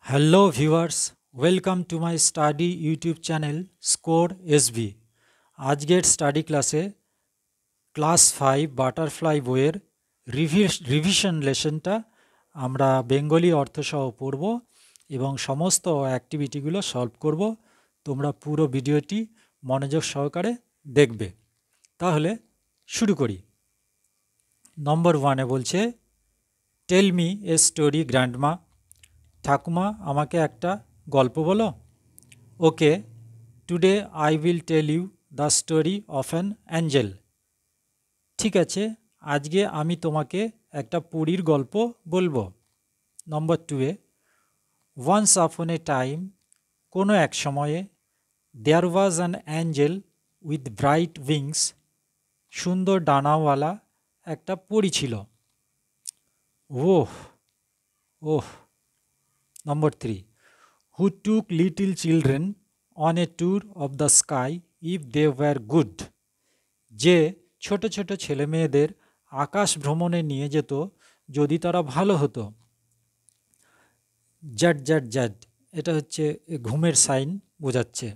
Hello viewers, welcome to my study YouTube channel score SB. আজকের study ক্লাসে class 5 butterfly বইয়ের revision লেসনটা আমরা Bengali অর্থসহ পড়ব এবং সমস্ত অ্যাক্টিভিটিগুলো সলভ করব। তোমরা পুরো ভিডিওটি মনোযোগ সহকারে দেখবে। তাহলে শুরু করি। নম্বর 1-এ বলছে, tell me a story grandma. ঠাকুমা, আমাকে একটা গল্প বলো। Okay, today I will tell you the story of an angel. ঠিক আছে, আজকে আমি তোমাকে একটা পরীর গল্প বলবো। নম্বর 2-এ, ওয়ান্স আপন এ টাইম, কোনো এক সময়ে, there was an angel with bright wings, সুন্দর ডানাওয়ালা একটা পরী ছিল। ওহ ওহ। নম্বর 3, who took little children on a tour of the sky if they were good, যে ছোট ছোট ছেলে মেয়েদের আকাশ ভ্রমণে নিয়ে যেত যদি তারা ভালো হতো। জ্যাড জ্যাড জ্যাড, এটা হচ্ছে ঘুমের সাইন বোঝাচ্ছে।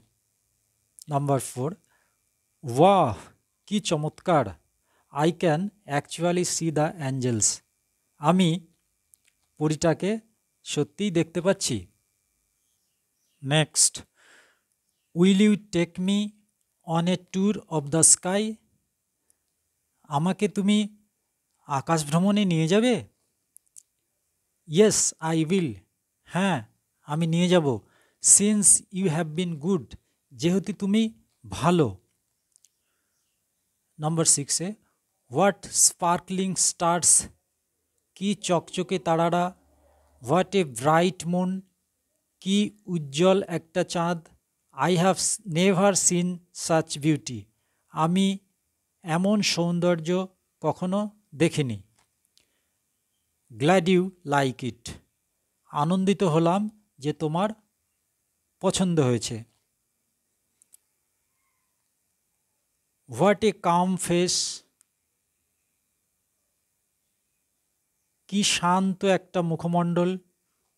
নাম্বার 4, ওয়াহ, কি চমৎকার, I can actually see the angels, আমি পরীটাকে সত্যিই দেখতে পাচ্ছি। Next, will you take me on a tour of the sky, আমাকে তুমি আকাশ ভ্রমণে নিয়ে যাবে। ইয়েস আই উইল, হ্যাঁ আমি নিয়ে যাব। Since you have been good, যেহেতু তুমি ভালো। নম্বর 6-এ, হোয়াট স্পার্কলিং স্টার্স, কি চকচকে তারারা। হোয়াট এ ব্রাইট মুন, কি উজ্জ্বল একটা চাঁদ। I have never seen such beauty, আমি এমন সৌন্দর্য কখনো দেখিনি। গ্ল্যাড ইউ লাইক ইট, আনন্দিত হলাম যে তোমার পছন্দ হয়েছে। হোয়াট এ কাম ফেস, কি শান্ত একটা মুখমণ্ডল।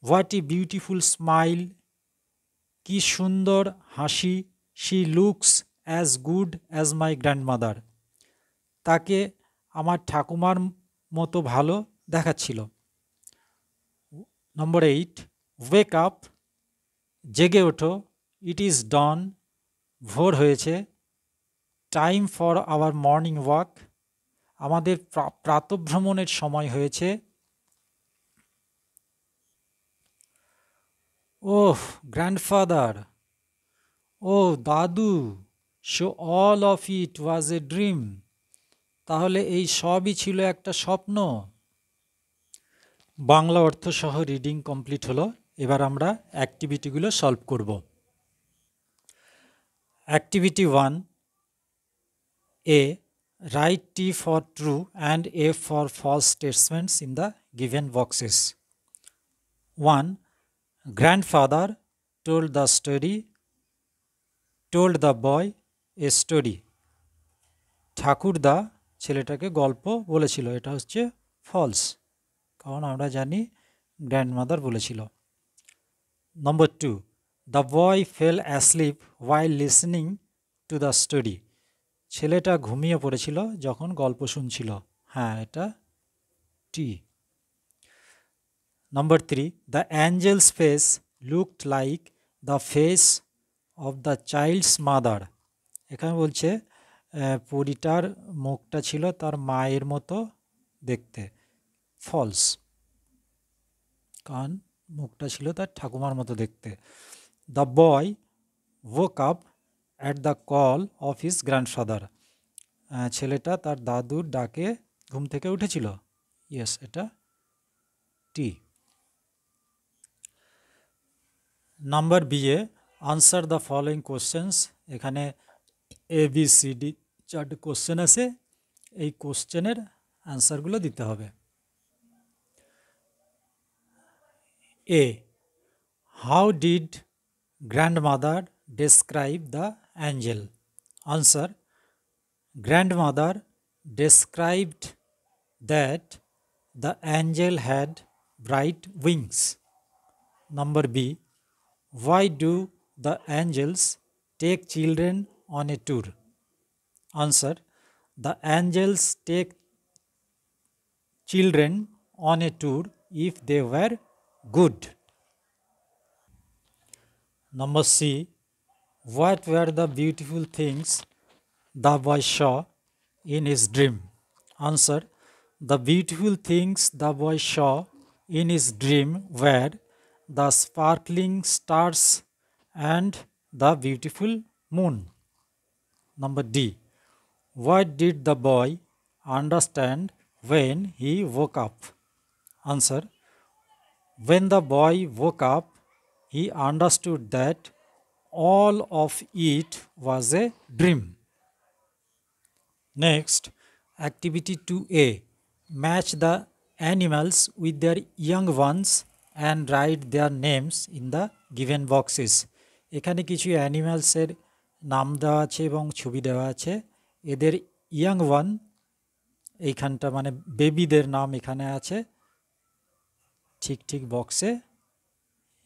হোয়াট এ বিউটিফুল স্মাইল, কি সুন্দর হাসি। She looks as good as my grandmother, তাকে আমার ঠাকুমার মতো ভালো দেখাচ্ছিল। নম্বর 8, ওয়েক আপ, জেগে ওঠো। ইট ইজ ডন, ভোর হয়েছে। Time for our morning walk, আমাদের প্রাতঃভ্রমণের সময় হয়েছে। ওহ গ্র্যান্ডফাদার, ও দাদু, so all of it was a dream, তাহলে এই সবই ছিল একটা স্বপ্ন। বাংলা অর্থ সহ রিডিং কমপ্লিট হলো। এবার আমরা অ্যাক্টিভিটিগুলো সলভ করব। Activity 1, A, write T for true and A for false statements in the given boxes. 1. Grandfather told the boy a story. ঠাকুরদা ছেলেটাকে গল্প বলেছিল, এটা হচ্ছে ফলস, কারণ আমরা জানি গ্র্যান্ডমাদার বলেছিল। Number 2, the boy fell asleep while listening to the story, ছেলেটা ঘুমিয়ে পড়েছিল যখন গল্প শুনছিল। হ্যাঁ, এটা টি। Number 3, the angel's face looked like the face of the child's mother, এখানে বলছে পরীটার মুখটা ছিল তার মায়ের মতো দেখতে। ফলস, কারণ মুখটা ছিল তার ঠাকুমার মতো দেখতে। The boy woke up at the call of his grandfather, ছেলেটা তার দাদুর ডাকে ঘুম থেকে উঠেছিল। ইয়েস, এটা টি। নাম্বার বি এ, আনসার দ্য ফলোয়িং কোশ্চেন্স, এখানে ABCD 4টে কোশ্চেন আছে, এই কোশ্চেনের অ্যান্সারগুলো দিতে হবে। A, how did grandmother describe the angel? Answer, grandmother described that the angel had bright wings. Number B. Why do the angels take children on a tour? Answer. The angels take children on a tour if they were good. Number C. What were the beautiful things the boy saw in his dream? Answer. The beautiful things the boy saw in his dream were the sparkling stars and the beautiful moon. Number D. What did the boy understand when he woke up? Answer. When the boy woke up, he understood that all of it was a dream. Next, activity 2A. Match the animals with their young ones and write their names in the given boxes. এখানে কিছু অ্যানিমালসের নাম দেওয়া আছে এবং ছবি দেওয়া আছে। এদের ইয়াং ওয়ান এইখানটা মানে বেবিদের নাম এখানে আছে, ঠিক ঠিক বক্সে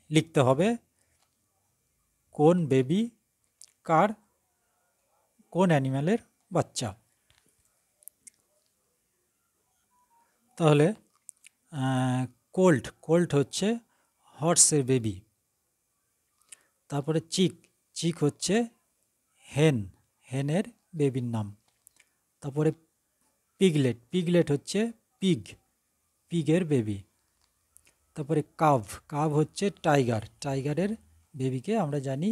লিখতে হবে কোন বেবি কার কোন অ্যানিম্যালের বাচ্চা। তাহলে কোল্ট হচ্ছে হর্সের বেবি। তারপরে চিক হচ্ছে হেনের বেবির নাম। তারপরে পিগলেট হচ্ছে পিগের বেবি। তারপরে কাভ হচ্ছে টাইগারের বেবিকে আমরা জানি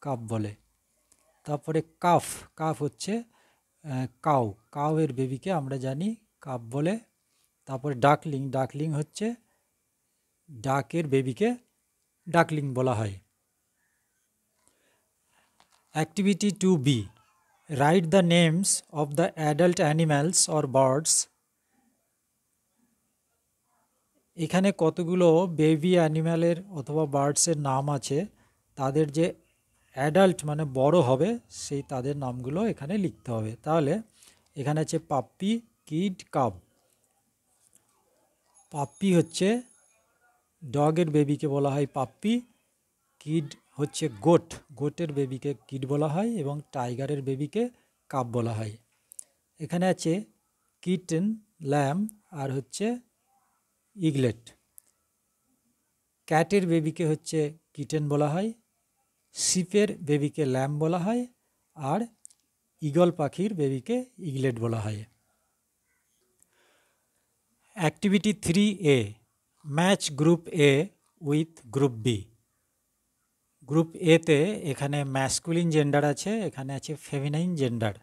কাভ বলে। তারপরে কাফ হচ্ছে কাউয়ের বেবিকে আমরা জানি কাফ বলে। তারপরে ডাকলিং হচ্ছে ডাকের বেবিকে ডাকলিং বলা হয়। Activity 2B. Write the names of the adult animals or birds. এখানে কতগুলো বেবি অ্যানিম্যালের অথবা বার্ডসের নাম আছে, তাদের যে অ্যাডাল্ট মানে বড় হবে সেই তাদের নামগুলো এখানে লিখতে হবে। তাহলে এখানে আছে পাপ্পি, কিড, কাব। পাপ্পি হচ্ছে ডগের বেবিকে বলা হয় পাপ্পি। কিড হচ্ছে গোটের বেবিকে কিড বলা হয় এবং টাইগারের বেবিকে কাব বলা হয়। এখানে আছে কিটেন, ল্যাম আর হচ্ছে ইগলেট। ক্যাটের বেবিকে হচ্ছে কিটেন বলা হয়, শিপের বেবিকে ল্যাম বলা হয় আর ঈগল পাখির বেবিকে ইগলেট বলা হয়। Activity 3A. Match group A with group B. Group এতে এখানে ম্যাসকুলিন জেন্ডার আছে, এখানে আছে ফেমিনাইন জেন্ডার।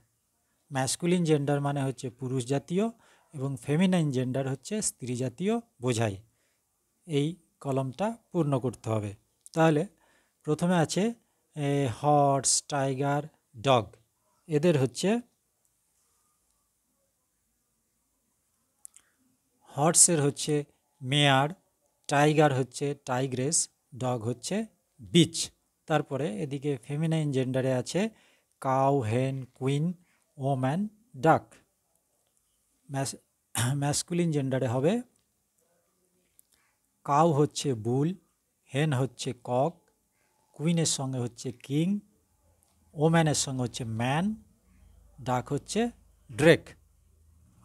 ম্যাসকুলিন জেন্ডার মানে হচ্ছে পুরুষ জাতীয় এবং ফেমিনাইন জেন্ডার হচ্ছে স্ত্রী জাতীয় বোঝায়। এই কলমটা পূর্ণ করতে হবে। তাহলে প্রথমে আছে হর্স, টাইগার, ডগ। এদের হচ্ছে হর্সের হচ্ছে মেয়ার, টাইগার হচ্ছে টাইগ্রেস, ডগ হচ্ছে বিচ। তারপরে এদিকে ফেমিনাইন জেন্ডারে আছে কাউ, হেন, কুইন, ওম্যান, ডাক। ম্যাসকুলিন জেন্ডারে হবে কাউ হচ্ছে বুল, হেন হচ্ছে কক, কুইনের সঙ্গে হচ্ছে কিং, ওম্যানের সঙ্গে হচ্ছে ম্যান, ডাক হচ্ছে ড্রেক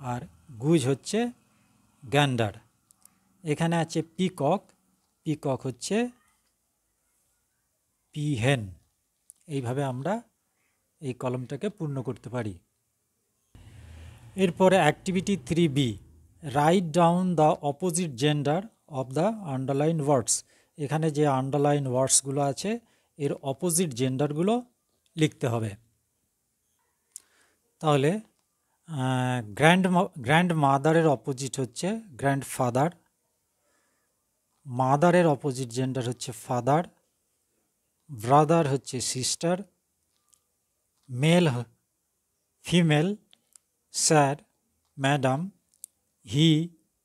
আর গুজ হচ্ছে গ্যান্ডার। এখানে আছে পিকক হচ্ছে পিহেন। এইভাবে আমরা এই কলমটাকে পূর্ণ করতে পারি। এরপরে activity 3B. Write down the opposite gender of the underline words. এখানে যে আন্ডারলাইন ওয়ার্ডসগুলো আছে এর অপোজিট জেন্ডারগুলো লিখতে হবে। তাহলে গ্র্যান্ড মাদারের অপোজিট হচ্ছে গ্র্যান্ড ফাদার, মাদারের অপোজিট জেন্ডার হচ্ছে ফাদার, ব্রাদার হচ্ছে sister, male female sir, madam, he,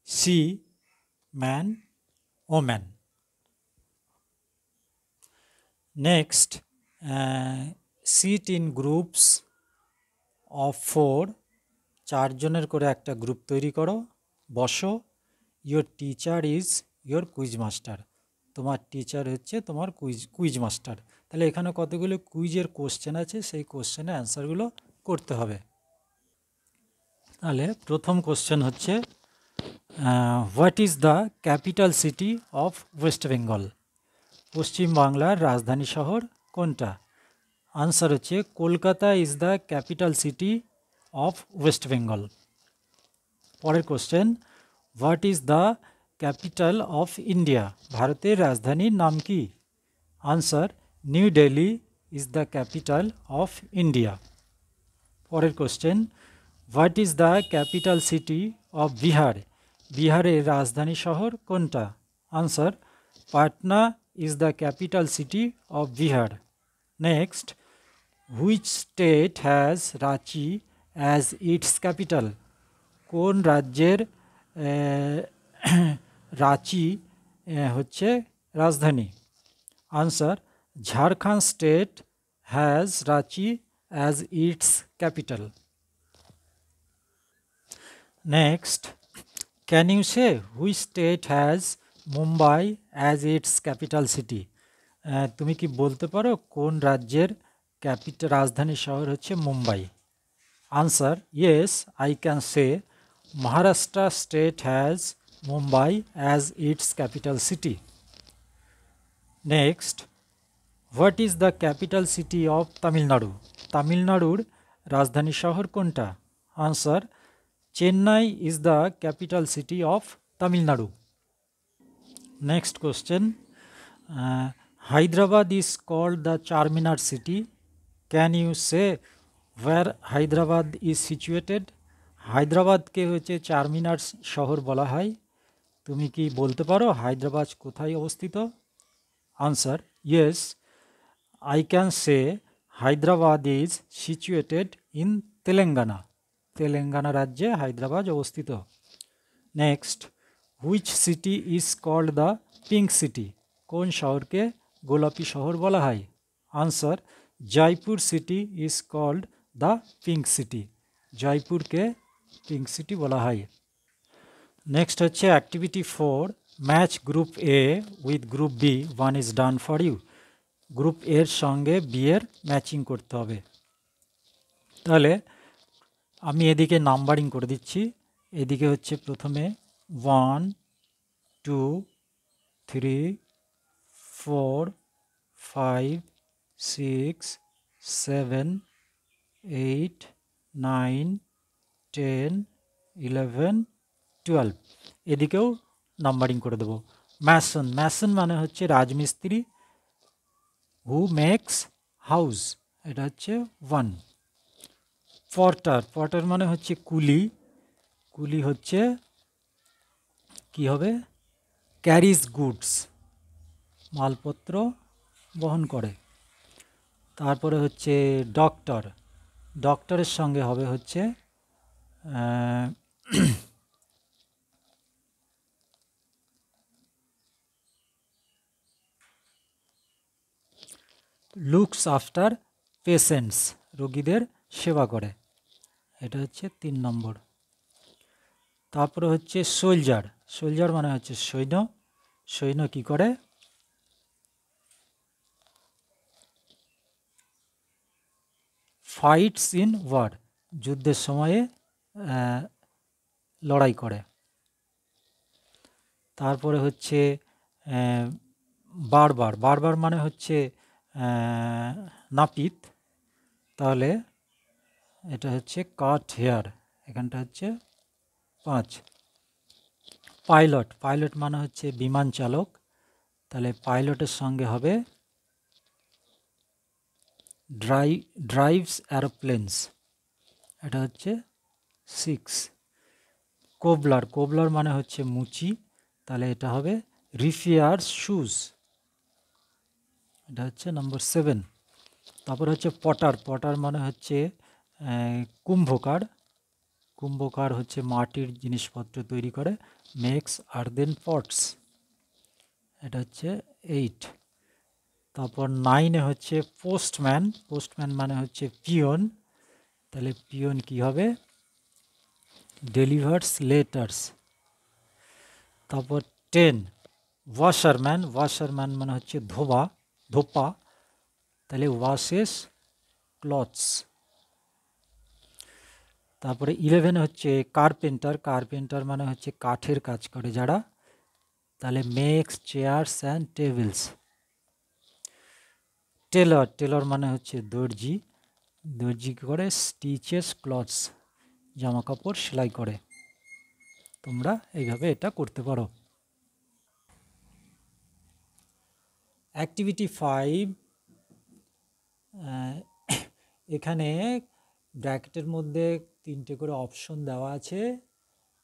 she, man, woman. Next, sit in groups of 4। 4 জনের করে একটা গ্রুপ তৈরি করো, বসো। Your teacher is your quiz master. তোমার টিচার হচ্ছে তোমার কুইজ মাস্টার। তাহলে এখানে কতগুলো কুইজের কোশ্চেন আছে, সেই কোশ্চেনের অ্যান্সারগুলো করতে হবে। তাহলে প্রথম কোশ্চেন হচ্ছে what is the capital city of West Bengal? পশ্চিম বাংলার রাজধানী শহর কোনটা? আনসার হচ্ছে Kolkata is the capital city of West Bengal. পরের question, what is the capital of India? ভারতের রাজধানীর নাম কি? Answer New Delhi is the capital of India. পরের question, what is the capital city of Bihar? বিহারের রাজধানী শহর কোনটা? Answer Patna is the capital city of Bihar. Next, which state has Ranchi as its capital? কোন রাজ্যের রাঁচি হচ্ছে রাজধানী? Answer Jharkhand state has Ranchi as its capital. Next, can you say which state has Mumbai as its capital city? তুমি কি বলতে পারো কোন রাজ্যের রাজধানী শহর হচ্ছে Mumbai? Answer yes, I can say Maharashtra state has Mumbai as its capital city. Next, what is the capital city of Tamil Nadu? তামিলনাড়ুর রাজধানী শহর কোনটা? Answer Chennai is the capital city of Tamil Nadu. Next question, Hyderabad is called the Charminar city. Can you say wire Hyderabad is situated? হায়দ্রাবাদকে হচ্ছে চারমিনার শহর বলা হয়। তুমি কি বলতে পারো হায়দ্রাবাদ কোথায় অবস্থিত? Answer yes, I can say Hyderabad is situated in Telangana. Telangana রাজ্যে হায়দ্রাবাদ অবস্থিত। Next, which city is called the pink city? কোন শহরকে গোলাপি শহর বলা হয়? Answer Jaipur city is called the pink city. জয়পুরকে পিঙ্ক সিটি বলা হয়। নেক্সট হচ্ছে activity 4, match group A with group B, one is done for you. Group এর সঙ্গে বি এর ম্যাচিং করতে হবে। তাহলে আমি এদিকে নাম্বারিং করে দিচ্ছি। এদিকে হচ্ছে প্রথমে 1 2 3 4 5 6 7 8 9 10 11 12। এদিকেও নাম্বারিং করে দেবো। ম্যাসন, ম্যাসন মানে হচ্ছে রাজমিস্ত্রি। হু মেক্স হাউস, এটা হচ্ছে 1। পর্টার, পর্টার মানে হচ্ছে কুলি। কুলি হচ্ছে কি হবে? ক্যারিজ গুডস, মালপত্র বহন করে। তারপরে হচ্ছে ডক্টর, ডক্টরের সঙ্গে হবে হচ্ছে লুকস আফটার পেশেন্টস, রোগীদের সেবা করে, এটা হচ্ছে 3 নম্বর। তারপরে হচ্ছে সোলজার, সোলজার মানে হচ্ছে সৈন্য। সৈন্য কি করে? ফাইটস ইন ওয়ার, যুদ্ধের সময়ে লড়াই করে। তারপরে হচ্ছে বারবার, বারবার মানে হচ্ছে নাপিত। তাহলে এটা হচ্ছে কাট হেয়ার, এখানটা হচ্ছে 5। পাইলট, পাইলট মানে হচ্ছে বিমান চালক। তাহলে পাইলটের সঙ্গে হবে ড্রাইভস অ্যারোপ্লেনস, এটা হচ্ছে 6। কোবলার, কোবলার মানে হচ্ছে মুচি। তাহলে এটা হবে রিপেয়ার্স শুজ, এটা হচ্ছে নম্বর 7। তারপর হচ্ছে পটার, পটার মানে হচ্ছে কুম্ভকার। কুম্ভকার হচ্ছে মাটির জিনিসপত্র তৈরি করে, মেক্স আর্দেন পটস, এটা হচ্ছে 8। তারপর 9-এ হচ্ছে পোস্টম্যান, পোস্টম্যান মানে হচ্ছে পিয়ন। তাহলে পিয়ন কি হবে? Delivers letters. তারপর 10, ওয়াশারম্যান, ওয়াশারম্যান মানে হচ্ছে ধোপা, তাহলে ওয়াশেস ক্লথস। তারপরে 11 হচ্ছে কার্পেন্টার, কার্পেন্টার মানে হচ্ছে কাঠের কাজ করে যারা, তাহলে makes chairs and tables. Tailor, tailor মানে হচ্ছে দর্জি, দর্জি কী করে, স্টিচেস ক্লথস, জামা কাপড় সেলাই করে। তোমরা এইভাবে এটা করতে পারো। অ্যাক্টিভিটি 5, এখানে ব্র্যাকেটের মধ্যে 3টে করে অপশন দেওয়া আছে,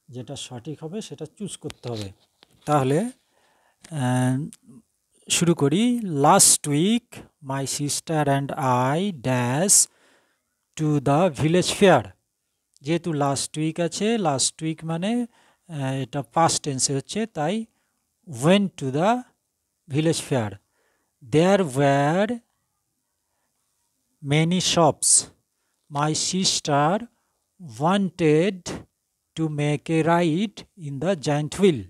যেটা সঠিক হবে সেটা চুজ করতে হবে। তাহলে শুরু করি। Last week my sister and I dash to the village fair. যেহেতু লাস্ট উইক আছে, লাস্ট উইক মানে এটা পাস্ট টেন্সে হচ্ছে, তাই went to the village fair. There were many shops. My sister wanted to make a ride in the giant wheel.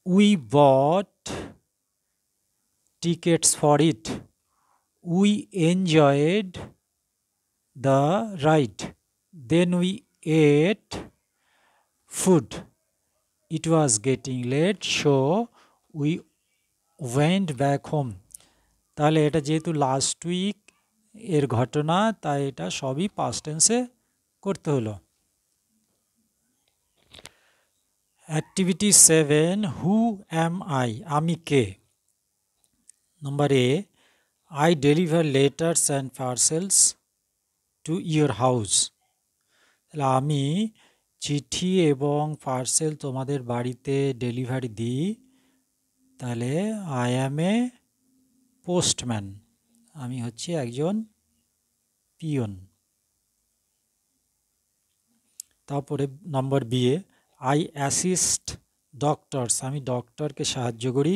We bought tickets for it. We enjoyed the ride. Then we ate food. It was getting late, so we went back home. তাহলে এটা যেহেতু last week এর ঘটনা, তাই এটা সবই past টেন্সে করতে হলো। অ্যাক্টিভিটি 7, হু অ্যাম আই, আমি কে। Number A, I deliver letters and parcels to your house. তাহলে আমি চিঠি এবং পার্সেল তোমাদের বাড়িতে ডেলিভারি দিই। তাহলে আই অ্যাম এ পোস্টম্যান, আমি হচ্ছে একজন পিয়ন। তারপরে number B A, I assist doctors, আমি ডক্টরকে সাহায্য করি।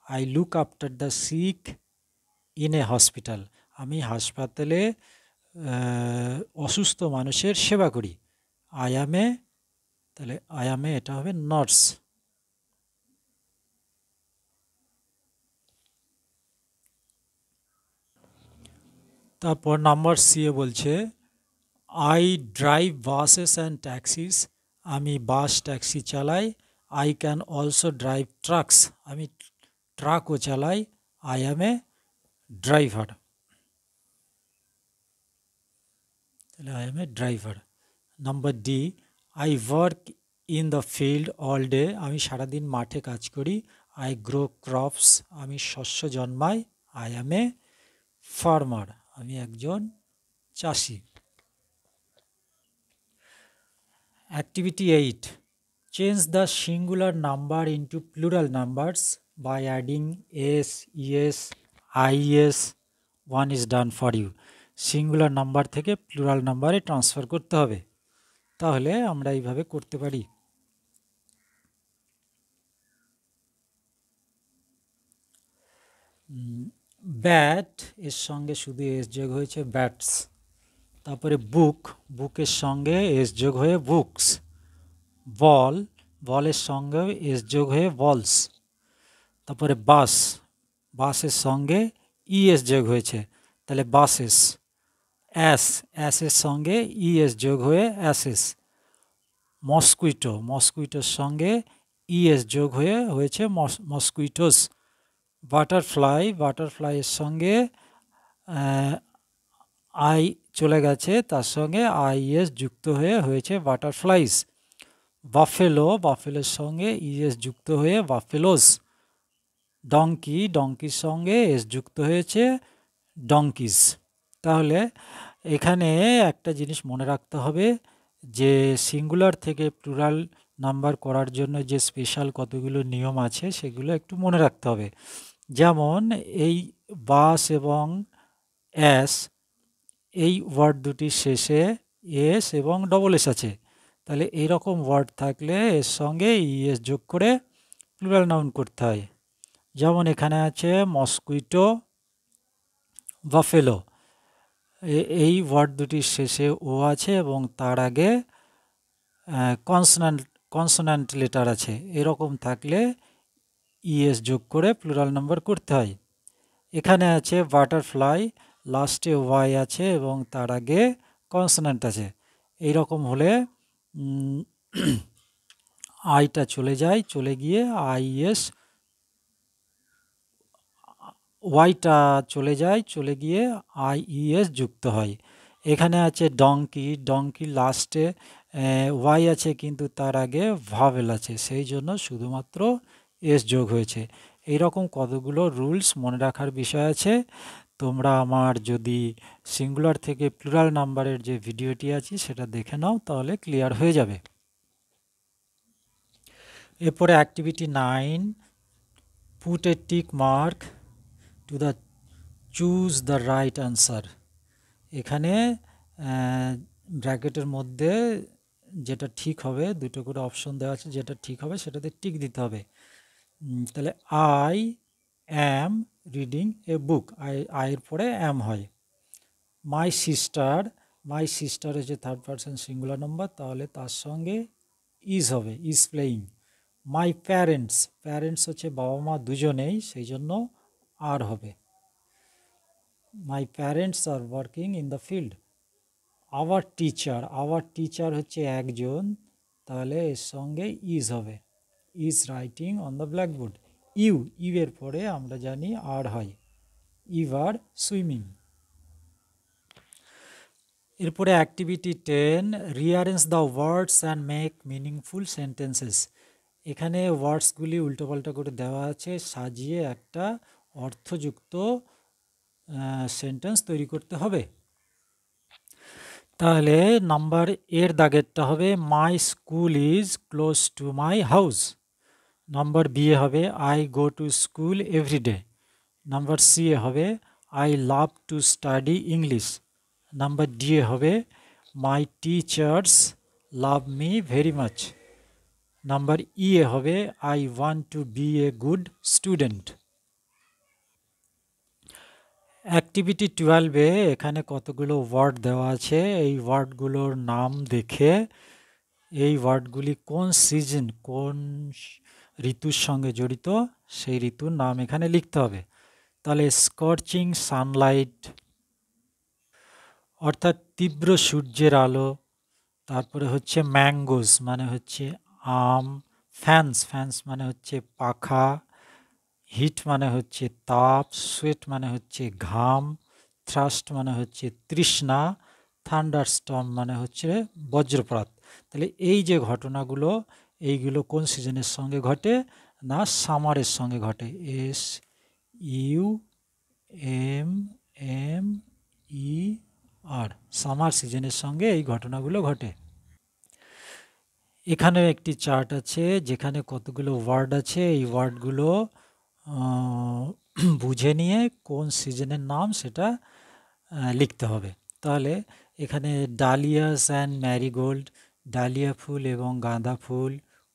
I look after the sick in a hospital, আমি হাসপাতালে অসুস্থ মানুষের সেবা করি। আই অ্যাম এ, তাহলে আই অ্যাম এ এটা হবে নার্স। তারপর নাম্বার সি এ বলছে, I drive buses and taxis, আমি বাস ট্যাক্সি চালাই। I can also drive trucks, আমি ট্রাকও চালাই। আই অ্যাম এ ড্রাইভার, তাহলে I am A driver. Number D, I work in the field all day, আমি সারাদিন মাঠে কাজ করি। আই গ্রো ক্রপস, আমি শস্য জন্মাই। আই অ্যাম এ ফার্মার, আমি একজন চাষি। Activity 8, change the singular number into plural numbers by adding S, ES, IES. One is done for you. Singular number থেকে প্লুরাল নাম্বারে ট্রান্সফার করতে হবে। তাহলে আমরা এইভাবে করতে পারি। ব্যাট এর সঙ্গে শুধু এস যোগ হয়েছে, ব্যাটস। তারপরে বুক, বুকের সঙ্গে এস যোগ হয়ে বুকস। বল, বলের সঙ্গে এস যোগ হয়ে বলস। তারপরে বাস, বাসের সঙ্গে ইএস যোগ হয়েছে, তাহলে বাসেস। অ্যাস, অ্যাসের সঙ্গে ইএস যোগ হয়ে অ্যাসেস। মসকুইটো, মসকুইটোর সঙ্গে ইএস যোগ হয়ে হয়েছে মসকুইটোস। বাটারফ্লাই, বাটারফ্লাইয়ের সঙ্গে আই চলে গেছে, তার সঙ্গে আইএস যুক্ত হয়ে হয়েছে বাটারফ্লাইস। বাফেলো, বাফেলোর সঙ্গে ইএস যুক্ত হয়ে বাফেলোস। ডঙ্কি, ডঙ্কির সঙ্গে এস যুক্ত হয়েছে ডঙ্কিস। তাহলে এখানে একটা জিনিস মনে রাখতে হবে যে সিঙ্গুলার থেকে প্লুরাল নাম্বার করার জন্য যে স্পেশাল কতগুলো নিয়ম আছে সেগুলো একটু মনে রাখতে হবে। যেমন এই বাস এবং অ্যাস, এই ওয়ার্ড দুটির শেষে এস এবং ডবল এস আছে। তাহলে এইরকম ওয়ার্ড থাকলে এর সঙ্গে ইএস যোগ করে প্লুরাল নাউন করতে হয়। যেমন এখানে আছে মসকুইটো, বাফেলো, এই ওয়ার্ড দুটির শেষে ও আছে এবং তার আগে কনসোনান্ট লেটার আছে। এরকম থাকলে ইএস যোগ করে প্লুরাল নাম্বার করতে হয়। এখানে আছে বাটারফ্লাই, লাস্টে ওয়াই আছে এবং তার আগে কনসোনেন্ট আছে। এই রকম হলে আইটা চলে যায়, চলে গিয়ে আইএস, ওয়াইটা চলে যায়, চলে গিয়ে আইইএস যুক্ত হয়। এখানে আছে ডঙ্কি, ডঙ্কি লাস্টে ওয়াই আছে কিন্তু তার আগে ভাওয়েল আছে, সেই জন্য শুধুমাত্র এস যোগ হয়েছে। এইরকম কতগুলো রুলস মনে রাখার বিষয় আছে। তোমরা আমার যদি সিঙ্গুলার থেকে প্লুরাল নাম্বারের যে ভিডিওটি আছে সেটা দেখে নাও, তাহলে ক্লিয়ার হয়ে যাবে। এরপরে activity 9, put a tick mark to the choose the right answer. এখানে ব্র্যাকেটের মধ্যে যেটা ঠিক হবে, দুটো করে অপশন দেওয়া আছে, যেটা ঠিক হবে সেটাতে টিক দিতে হবে। তাহলে আই অ্যাম রিডিং এ বুক, আইয়ের পরে অ্যাম হয়। মাই সিস্টার, মাই সিস্টার হচ্ছে থার্ড পারসন সিঙ্গুলার নাম্বার, তাহলে তার সঙ্গে ইজ হবে, is playing. My parents, parents হচ্ছে বাবা মা দুজনেই, সেই জন্য আর হবে। My parents are working in the field. Our teacher, our teacher হচ্ছে একজন, তাহলে এর সঙ্গে ইজ হবে, is writing on the blackboard. You, you এর পরে আমরা জানি আর হয়, ইউ আর সুইমিং। এরপরে activity 10, rearrange the words and make meaningful sentences. এখানে ওয়ার্ডসগুলি উল্টোপাল্টা করে দেওয়া আছে, সাজিয়ে একটা অর্থযুক্ত সেন্টেন্স তৈরি করতে হবে। তাহলে নাম্বার এর দাগেরটা হবে my school is close to my house. Number B এ হবে I go to school everyday. Number C এ হবে I love to study English. Number D এ হবে my teachers love me very much. Number E এ হবে I want to be a good student. Activity 12-এ এখানে কতগুলো ওয়ার্ড দেওয়া আছে, এই ওয়ার্ডগুলোর নাম দেখে এই ওয়ার্ডগুলি কোন সিজন, কোন ঋতুর সঙ্গে জড়িত, সেই ঋতুর নাম এখানে লিখতে হবে। তাহলে স্কর্চিং সানলাইট অর্থাৎ তীব্র সূর্যের আলো, তারপরে হচ্ছে ম্যাঙ্গোস মানে হচ্ছে আম, ফ্যান্স, ফ্যান্স মানে হচ্ছে পাখা, হিট মানে হচ্ছে তাপ, সোয়েট মানে হচ্ছে ঘাম, থ্রাস্ট মানে হচ্ছে তৃষ্ণা, থান্ডারস্টর্ম মানে হচ্ছে বজ্রপাত। তাহলে এই যে ঘটনাগুলো, এইগুলো কোন সিজনের সঙ্গে ঘটে না সামারের সঙ্গে ঘটে। S U M M E R, summer সিজনের সঙ্গে এই ঘটনাগুলো ঘটে। এখানে একটি চার্ট আছে যেখানে কতগুলো ওয়ার্ড আছে, এই ওয়ার্ডগুলো বুঝে নিয়ে কোন সিজনের নাম সেটা লিখতে হবে। তাহলে এখানে ডালিয়াস অ্যান্ড ম্যারিগোল্ড, ডালিয়া ফুল এবং গাঁদা ফুল,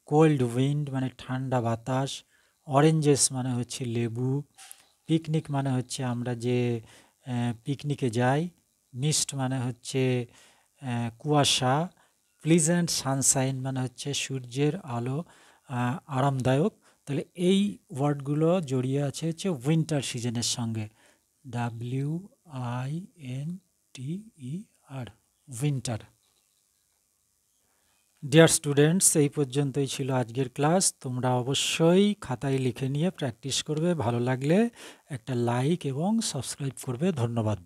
কোল্ড উইন্ড মানে ঠান্ডা বাতাস, অরেঞ্জেস মানে হচ্ছে লেবু, পিকনিক মানে হচ্ছে আমরা যে পিকনিকে যাই, মিস্ট মানে হচ্ছে কুয়াশা, প্লিজেন্ট সানশাইন মানে হচ্ছে সূর্যের আলো আরামদায়ক। তাহলে এই ওয়ার্ডগুলো জড়িয়ে আছে হচ্ছে উইন্টার সিজনের সঙ্গে, WINTER, উইন্টার। ডিয়ার স্টুডেন্টস, এই পর্যন্তই ছিল আজকের ক্লাস। তোমরা অবশ্যই খাতায় লিখে নিয়ে প্র্যাকটিস করবে, ভালো লাগলে একটা লাইক এবং সাবস্ক্রাইব করবে। ধন্যবাদ।